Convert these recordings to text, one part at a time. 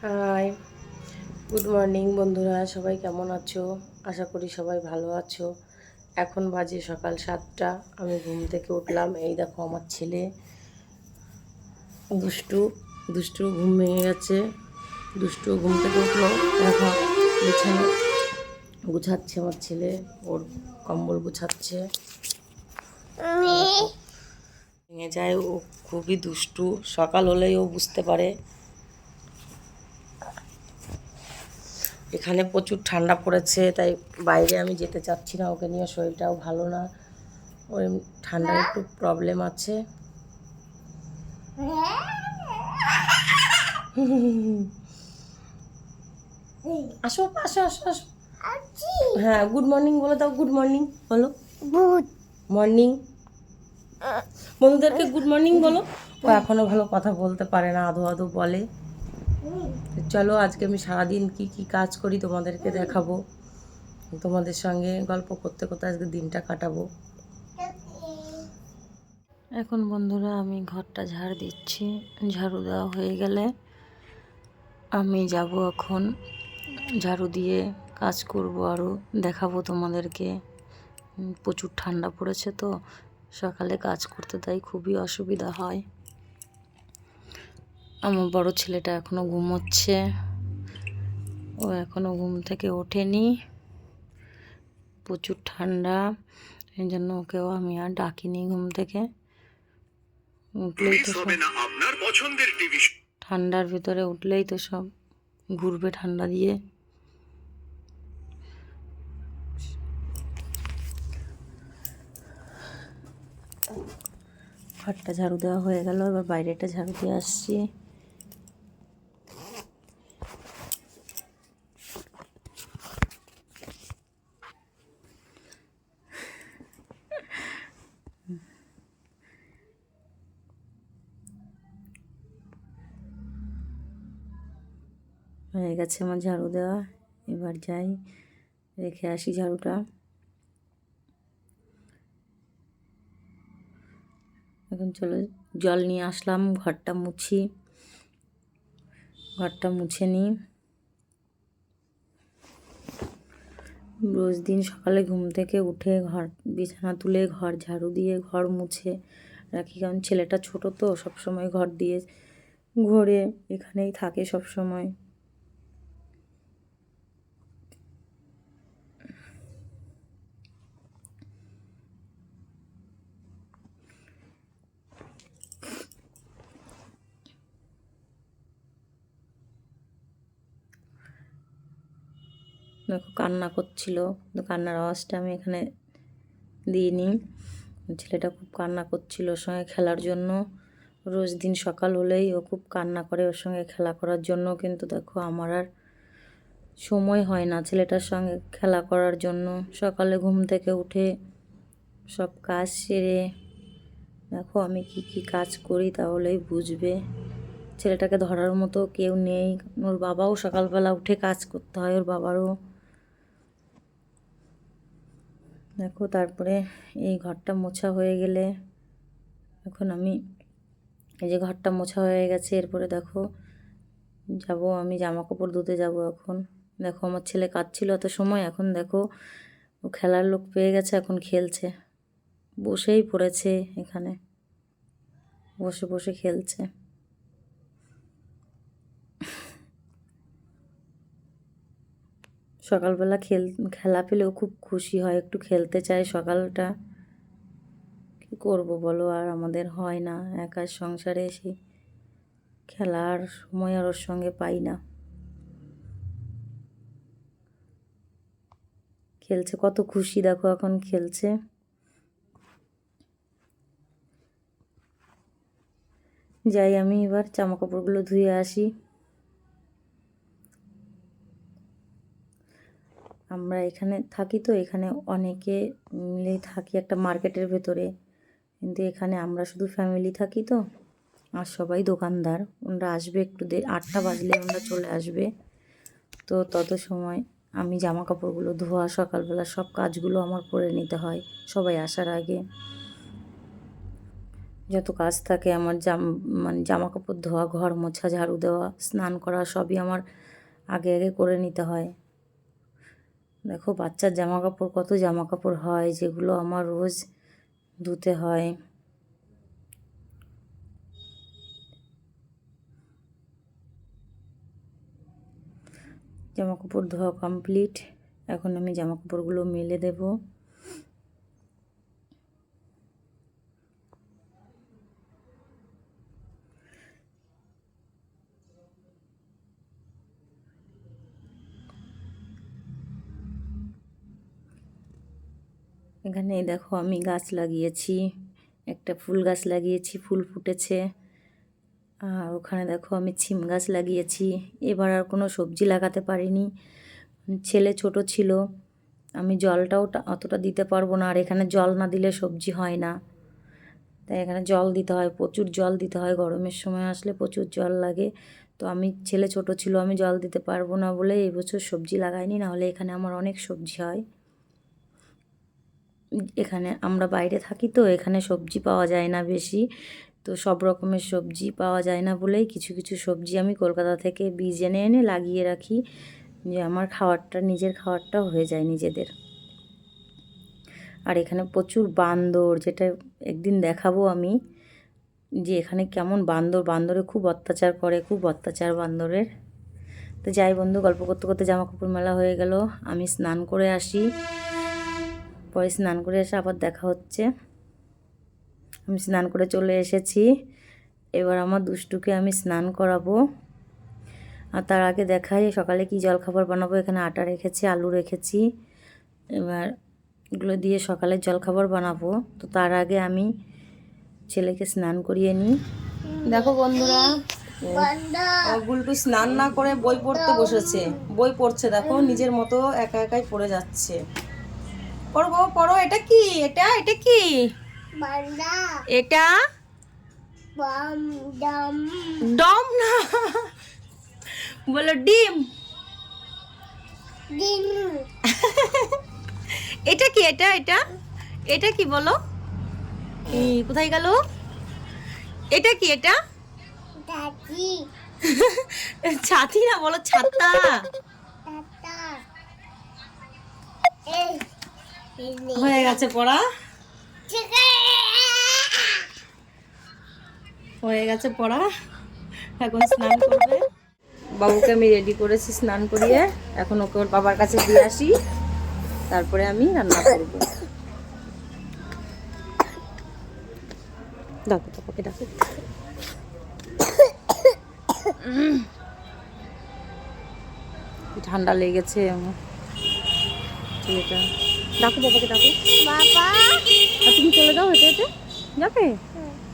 High, good morning বন্ধুরা, সবাই কেমন আছো? আশা করি সবাই ভালো আছো। এখন বাজে সকাল 7টা। আমি ঘুম থেকে উঠলাম। এই দেখো আমার ছেলে দুষ্টু দুষ্টু ঘুম ভেঙে গেছে। দুষ্টু ঘুম থেকে উঠলো। এখন বিছানা গুছাচ্ছে আমার ছেলে, ওর কম্বল গুছাচ্ছে। ভেঙে যায়, ও খুবই দুষ্টু। সকাল হলেই ও বুঝতে পারে। এখানে প্রচুর ঠান্ডা পড়েছে, তাই বাইরে আমি যেতে চাচ্ছি না। ওকে নিয়ে শরীরটাও ভালো না, ওই ঠান্ডার একটু প্রবলেম আছে। আসো আসো আসো আসো। হ্যাঁ, গুড মর্নিং বলে দাও। গুড মর্নিং বলো। Good morning. বন্ধুদেরকে গুড মর্নিং বলো। ও এখনো ভালো কথা বলতে পারে না, আধো আধো বলে। চলো, আজকে আমি সারাদিন কি কি কাজ করি তোমাদেরকে দেখাবো। তোমাদের সঙ্গে গল্প করতে করতে আজকে দিনটা কাটাবো। এখন বন্ধুরা আমি ঘরটা ঝাড় দিচ্ছি। ঝাড়ু দেওয়া হয়ে গেলে আমি যাব এখন ঝাড়ু দিয়ে কাজ করব, আরও দেখাবো তোমাদেরকে। প্রচুর ঠান্ডা পড়েছে তো, সকালে কাজ করতে তাই খুবই অসুবিধা হয়। আমার বড় ছেলেটা এখনও ঘুমোচ্ছে, ও এখনও ঘুম থেকে ওঠেনি। প্রচুর ঠান্ডা, এই জন্য ওকেও আমি আর ডাকিনি ঘুম থেকে। উঠলেই তো সব ঠান্ডার ভিতরে উঠলেই তো সব ঘুরবে ঠান্ডা দিয়ে। ঘরটা ঝাড়ু দেওয়া হয়ে গেল, এবার বাইরেটা ঝাড়ু দিয়ে আসছি। হয়ে গেছে আমার ঝাড়ু দেওয়া, এবার যাই রেখে আসি ঝাড়ুটা। এখন চলো জল নিয়ে আসলাম, ঘরটা মুছি, ঘরটা মুছে নিই। রোজ দিন সকালে ঘুম থেকে উঠে ঘর বিছানা তুলে ঘর ঝাড়ু দিয়ে ঘর মুছে রাখি, কারণ ছেলেটা ছোট তো, সবসময় ঘর দিয়ে ঘোরে, এখানেই থাকে সব সময়। দেখো কান্না করছিল, তো কান্নার আওয়াজটা আমি এখানে দিইনি। ছেলেটা খুব কান্না করছিল ওর সঙ্গে খেলার জন্য। রোজ দিন সকাল হলেই ও খুব কান্না করে ওর সঙ্গে খেলা করার জন্য, কিন্তু দেখো আমার আর সময় হয় না ছেলেটার সঙ্গে খেলা করার জন্য। সকালে ঘুম থেকে উঠে সব কাজ সেরে দেখো আমি কি কি কাজ করি, তাহলেই বুঝবে। ছেলেটাকে ধরার মতো কেউ নেই, ওর বাবাও সকালবেলা উঠে কাজ করতে হয়, ওর বাবারও। দেখো তারপরে এই ঘরটা মোছা হয়ে গেলে, এখন আমি এই যে ঘরটা মোছা হয়ে গেছে, এরপরে দেখো যাব আমি জামা কাপড় ধুতে যাব এখন। দেখো আমার ছেলে কাঁদছিল এত সময়, এখন দেখো ও খেলার লোক পেয়ে গেছে, এখন খেলছে, বসেই পড়েছে এখানে, বসে বসে খেলছে। সকালবেলা খেলা পেলেও খুব খুশি হয়, একটু খেলতে চায় সকালটা। কি করব বলো, আর আমাদের হয় না, একার সংসারে এসে খেলার সময় আর ওর সঙ্গে পাই না। খেলছে, কত খুশি দেখো এখন খেলছে। যাই আমি এবার জামা কাপড়গুলো ধুয়ে আসি। আমরা এখানে থাকি তো, এখানে অনেকে মিলেই থাকি একটা মার্কেটের ভেতরে, কিন্তু এখানে আমরা শুধু ফ্যামিলি থাকি তো, আর সবাই দোকানদার। ওনারা আসবে একটু 8টা বাজলে ওনারা চলে আসবে। তো তত সময় আমি জামা কাপড়গুলো ধোয়া সকালবেলা সব কাজগুলো আমার করে নিতে হয় সবাই আসার আগে। যত কাজ থাকে আমার মানে জামা কাপড় ধোয়া, ঘর মোছা, ঝাড়ু দেওয়া, স্নান করা সবই আমার আগে আগে করে নিতে হয়। দেখো বাচ্চার জামা কাপড়, কত জামা কাপড় হয় যেগুলো আমার রোজ ধুতে হয়। জামা কাপড় ধোয়া কমপ্লিট। এখন আমি জামা কাপড়গুলো মেলে দেব। এখানে দেখো আমি গাছ লাগিয়েছি, একটা ফুল গাছ লাগিয়েছি, ফুল ফুটেছে। আর ওখানে দেখো আমি ছিম গাছ লাগিয়েছি। এবার আর কোনো সবজি লাগাতে পারিনি, ছেলে ছোট ছিল, আমি জলটাও অতটা দিতে পারবো না। আর এখানে জল না দিলে সবজি হয় না, তাই এখানে জল দিতে হয়, প্রচুর জল দিতে হয়। গরমের সময় আসলে প্রচুর জল লাগে। তো আমি ছেলে ছোট ছিল, আমি জল দিতে পারবো না বলে এই বছর সবজি লাগাইনি, নাহলে এখানে আমার অনেক সবজি হয়। এখানে আমরা বাইরে থাকি তো এখানে সবজি পাওয়া যায় না বেশি, তো সব রকমের সবজি পাওয়া যায় না বলেই কিছু কিছু সবজি আমি কলকাতা থেকে বীজ এনে এনে লাগিয়ে রাখি, যে আমার খাওয়ারটা, নিজের খাওয়ারটাও হয়ে যায় নিজেদের। আর এখানে প্রচুর বান্দর, যেটা একদিন দেখাবো আমি, যে এখানে কেমন বান্দরে খুব অত্যাচার করে, খুব অত্যাচার বান্দরের। তো যাই বন্ধু, গল্প করতে করতে জামা কাপড় মেলা হয়ে গেল, আমি স্নান করে আসি, পরে স্নান করে এসে আবার দেখা হচ্ছে। আমি স্নান করে চলে এসেছি, এবার আমার দুষ্টুকে আমি স্নান করাবো। আর তার আগে দেখাই সকালে কি জলখাবার বানাবো। এখানে আটা রেখেছি, আলু রেখেছি, এবার এগুলো দিয়ে সকালের জলখাবার বানাবো। তো তার আগে আমি ছেলেকে স্নান করিয়ে নিই। দেখো বন্ধুরা, গুলটু স্নান না করে বই পড়তে বসেছে, বই পড়ছে, দেখো নিজের মতো একা একাই পড়ে যাচ্ছে। পড়ো বাবা পড়ো। এটা কি? এটা এটা কি? এটা ডম না, বলো ডিম। এটা কি? এটা এটা এটা কি বলো? কোথায় গেল? এটা কি? এটা ছাতি না, বলো ছাতা। হয়ে গেছে পড়া, হয়ে গেছে পড়া, এখন স্নান করবে। বাবুকে আমি রেডি করেছি স্নান করিয়ে, এখন ওকে ওর বাবার কাছে দিয়ে আসি, তারপরে আমি রান্না করব। ডাকো পাপাকে, ডাকো। ঠান্ডা লেগেছে ছেলেটা। ডাকো বাবাকে, ডাকো বাবা। আর তুমি চলে যাও, হেঁটে হেঁটে যাবে,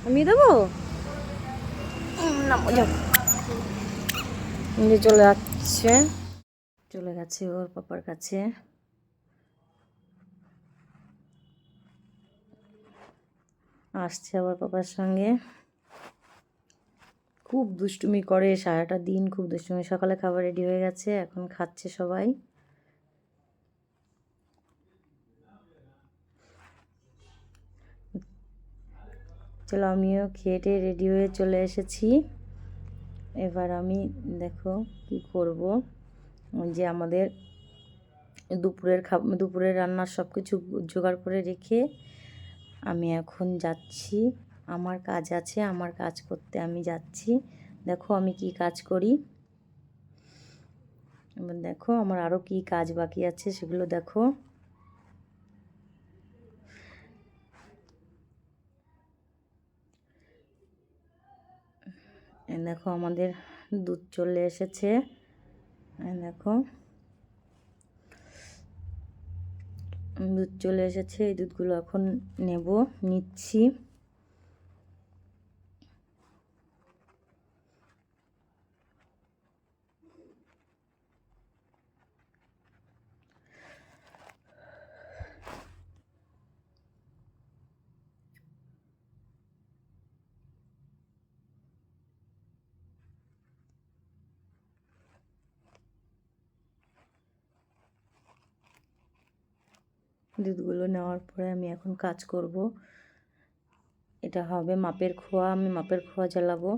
আমি দেবো না, যাবো। চলে যাচ্ছে, চলে গেছে ওর পাপার কাছে। আসছে আবার পাপার সঙ্গে, খুব দুষ্টুমি করে সারাটা দিন, খুব দুষ্টুমি। সকালে খাবার রেডি হয়ে গেছে, এখন খাচ্ছে সবাই। চলো আমিও খেয়ে টেয়ে রেডি হয়ে চলে এসেছি। এবার আমি দেখো কি করব, যে আমাদের দুপুরের রান্নার সব কিছু জোগাড় করে রেখে আমি এখন যাচ্ছি, আমার কাজ আছে, আমার কাজ করতে আমি যাচ্ছি। দেখো আমি কি কাজ করি, এবার দেখো আমার আরও কি কাজ বাকি আছে সেগুলো দেখো। দেখো আমাদের দুধ চলে এসেছে, দেখো দুধ চলে এসেছে, এই দুধগুলো এখন নিচ্ছি। দুধগুলো নেওয়ার পরে আমি এখন কাজ করব। এটা হবে মাপের খোয়া, আমি মাপের খোয়া জ্বালাবো।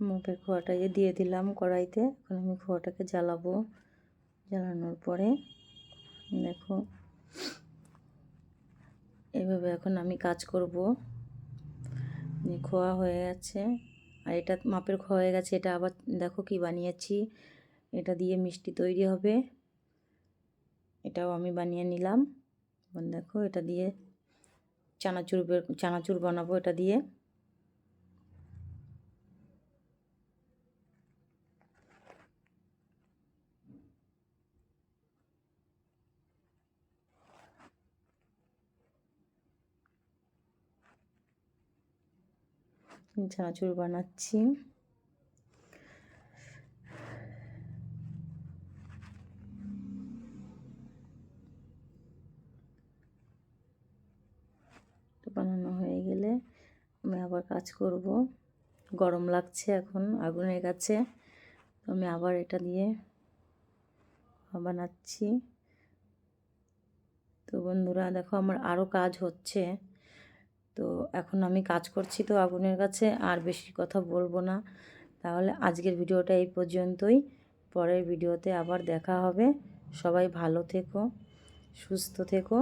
মাপের খোয়াটা দিয়ে দিলাম কড়াইতে। এখন আমি খোয়াটাকে জ্বালাবো। জ্বালানোর পরে দেখো এভাবে এখন আমি কাজ করব। খোয়া হয়ে গেছে, আর এটা মাপের খোয়া হয়ে গেছে। এটা আবার দেখো কি বানিয়েছি, এটা দিয়ে মিষ্টি তৈরি হবে। এটাও আমি বানিয়ে নিলাম। দেখো এটা দিয়ে চানাচুর বানাবো এটা দিয়ে। চানাচুর বানাচ্ছি। বানানো হয়ে গেলে আমি আবার কাজ করব। গরম লাগছে এখন আগুনের কাছে, তো আমি আবার এটা দিয়ে বানাচ্ছি। তো বন্ধুরা দেখো আমার আরও কাজ হচ্ছে। তো এখন আমি কাজ করছি তো আগুনের কাছে, আর বেশি কথা বলবো না। তাহলে আজকের ভিডিওটা এই পর্যন্তই। পরের ভিডিওতে আবার দেখা হবে। সবাই ভালো থেকো, সুস্থ থেকো।